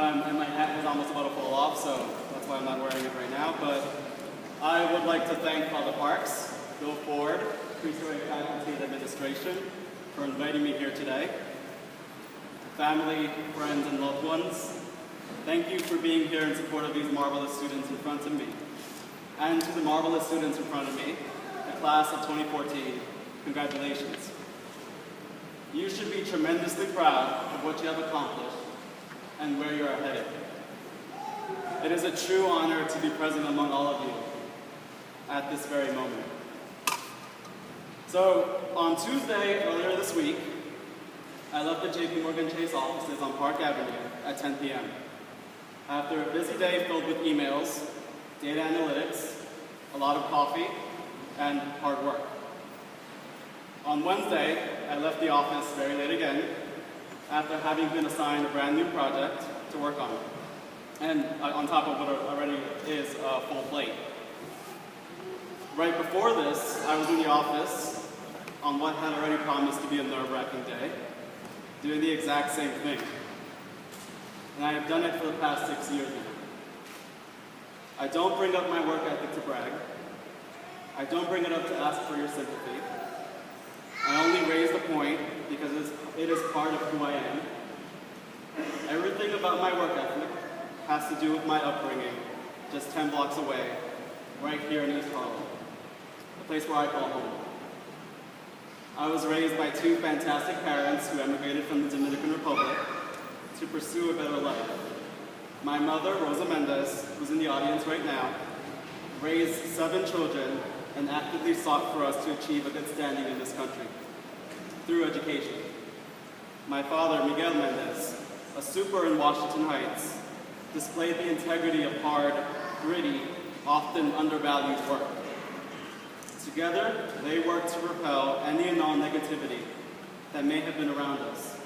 and my hat was almost about to fall off, so that's why I'm not wearing it right now. But I would like to thank Father Parks, Bill Ford, Cristo Rey faculty and administration for inviting me here today. Family, friends, and loved ones, thank you for being here in support of these marvelous students in front of me. And to the marvelous students in front of me, the class of 2014, congratulations. You should be tremendously proud of what you have accomplished and where you are headed. It is a true honor to be present among all of you at this very moment. So, on Tuesday, earlier this week, I left the JP Chase offices on Park Avenue at 10 p.m. After a busy day filled with emails, data analytics, a lot of coffee, and hard work. On Wednesday, I left the office very late again, after having been assigned a brand new project to work on, and on top of what already is a full plate. Right before this, I was in the office on what had already promised to be a nerve-wracking day, doing the exact same thing. And I have done it for the past 6 years now. I don't bring up my work ethic to brag. I don't bring it up to ask for your sympathy. I only raise the point because it is part of who I am. Everything about my work ethic has to do with my upbringing, just 10 blocks away, right here in East Harlem, a place where I call home. I was raised by two fantastic parents who emigrated from the Dominican Republic to pursue a better life. My mother, Rosa Mendez, who's in the audience right now, raised 7 children and actively sought for us to achieve a good standing in this country through education. My father, Miguel Mendez, a super in Washington Heights, displayed the integrity of hard, gritty, often undervalued work. Together, they worked to repel any and all negativity that may have been around us,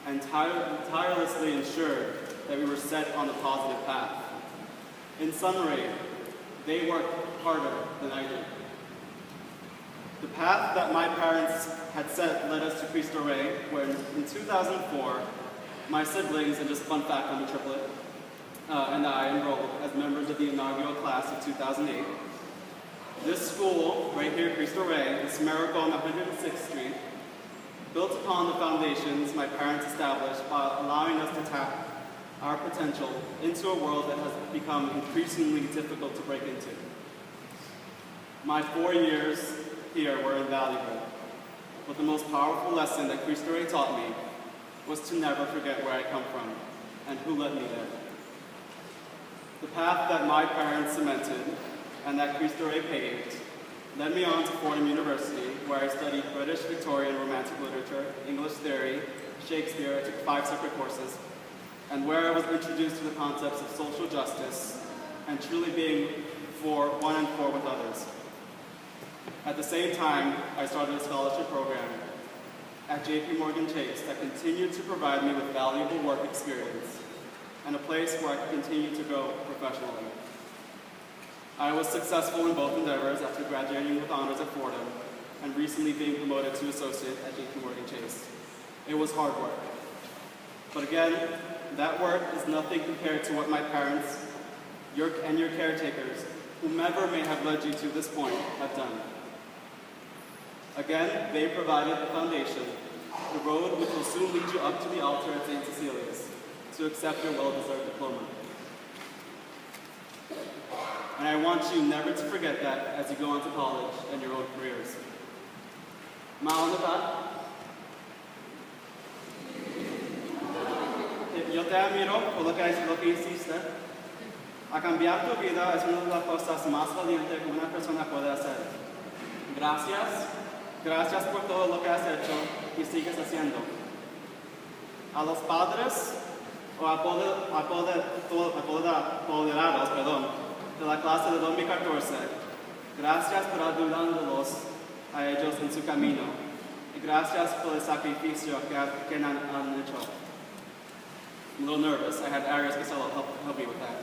and tirelessly ensured that we were set on a positive path. In summary, they worked harder than I did. The path that my parents had set led us to Cristo Rey, where in 2004, my siblings, and just fun fact, I'm a triplet, and I enrolled as members of the inaugural class of 2008. This school, right here, Cristo Rey, this miracle on 106th Street, built upon the foundations my parents established by allowing us to tap our potential into a world that has become increasingly difficult to break into. My 4 years here were invaluable, but the most powerful lesson that Cristo Rey taught me was to never forget where I come from and who led me there. The path that my parents cemented and that Cristo Rey paved led me on to Fordham University, where I studied British Victorian Romantic Literature, English theory, Shakespeare. I took 5 separate courses, and where I was introduced to the concepts of social justice and truly being for one and for with others. At the same time, I started a scholarship program at JP Chase that continued to provide me with valuable work experience and a place where I could continue to grow professionally. I was successful in both endeavors after graduating with honors at Fordham and recently being promoted to associate at JP Chase. It was hard work. But again, that work is nothing compared to what my parents, your caretakers, whomever may have led you to this point, have done. Again, they provided the foundation, the road which will soon lead you up to the altar at St. Cecilia's to accept your well-deserved diploma. And I want you never to forget that as you go on to college and your own careers. Maunata, yo te admiro por lo que hiciste. A cambiar tu vida es una de las cosas más valientes que una persona puede hacer. Gracias por todo lo que has hecho y sigues haciendo. A los padres o apoderados, de la clase de 2014, gracias por ayudándolos a ellos en su camino y gracias por el sacrificio que han hecho. I'm a little nervous. I had Arias Casella help me with that.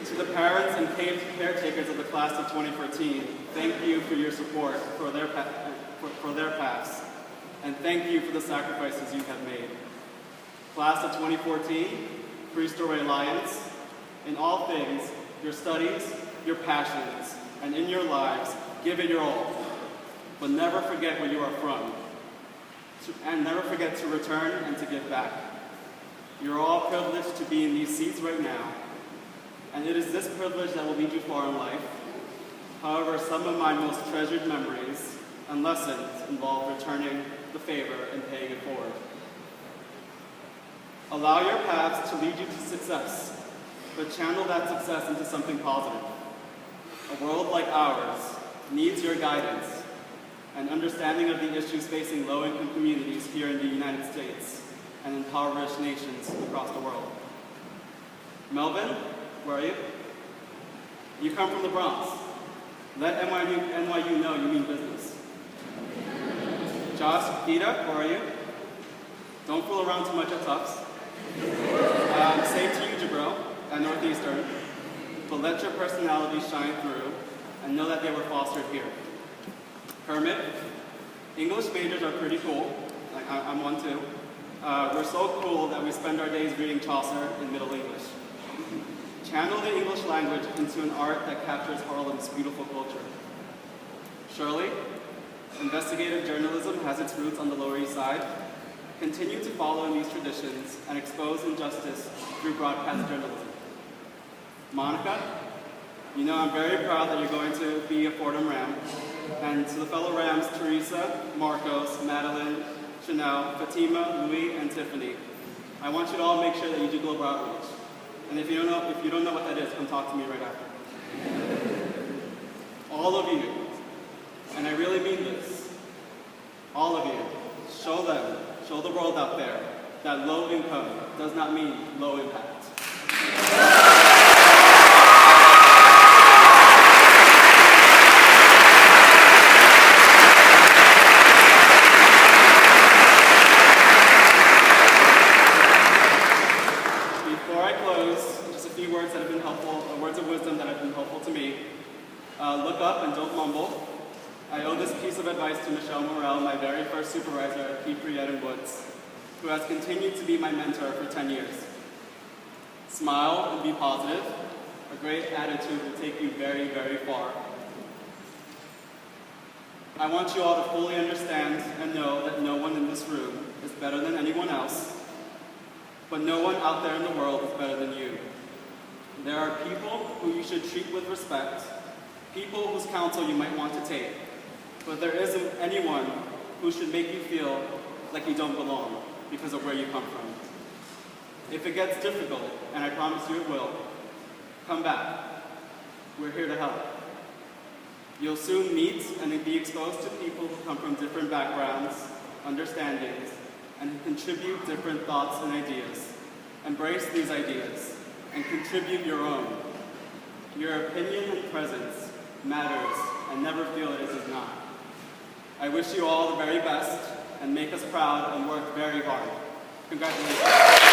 To the parents and caretakers of the class of 2014, thank you for your support for their paths, and thank you for the sacrifices you have made. Class of 2014, Cristo Rey Lions, in all things, your studies, your passions, and in your lives, give it your all. But never forget where you are from, and never forget to return and to give back. You're all privileged to be in these seats right now, and it is this privilege that will lead you far in life. However, some of my most treasured memories and lessons involve returning the favor and paying it forward. Allow your paths to lead you to success, but channel that success into something positive. A world like ours needs your guidance and understanding of the issues facing low-income communities here in the United States and impoverished nations across the world. Melvin, where are you? You come from the Bronx. Let NYU know you mean business. Josh, Gita, where are you? Don't fool around too much at Tufts. Same to you, Jabril, at Northeastern. But let your personality shine through and know that they were fostered here. Kermit, English majors are pretty cool. Like, I'm one too. We're so cool that we spend our days reading Chaucer in Middle English. Channel the English language into an art that captures Harlem's beautiful culture. Shirley, investigative journalism has its roots on the Lower East Side. Continue to follow in these traditions and expose injustice through broadcast journalism. Monica, you know I'm very proud that you're going to be a Fordham Ram. And to the fellow Rams, Teresa, Marcos, Madeline, Chanel, Fatima, Louis, and Tiffany, I want you to all make sure that you do global outreach. And if you don't know what that is, come talk to me right after. All of you, and I really mean this, all of you, show them, show the world out there that low income does not mean low impact. Before I close, just a few words that have been helpful, words of wisdom that have been helpful to me. Look up and don't mumble. I owe this piece of advice to Michelle Morel, my very first supervisor at Keith Woods, who has continued to be my mentor for 10 years. Smile and be positive. A great attitude will take you very, very far. I want you all to fully understand and know that no one in this room is better than anyone else, but no one out there in the world is better than you. There are people who you should treat with respect, people whose counsel you might want to take, but there isn't anyone who should make you feel like you don't belong because of where you come from. If it gets difficult, and I promise you it will, come back. We're here to help. You'll soon meet and be exposed to people who come from different backgrounds, understandings, and who contribute different thoughts and ideas. Embrace these ideas and contribute your own. Your opinion and presence matters, and never feel it is not. I wish you all the very best, and make us proud and work very hard. Congratulations.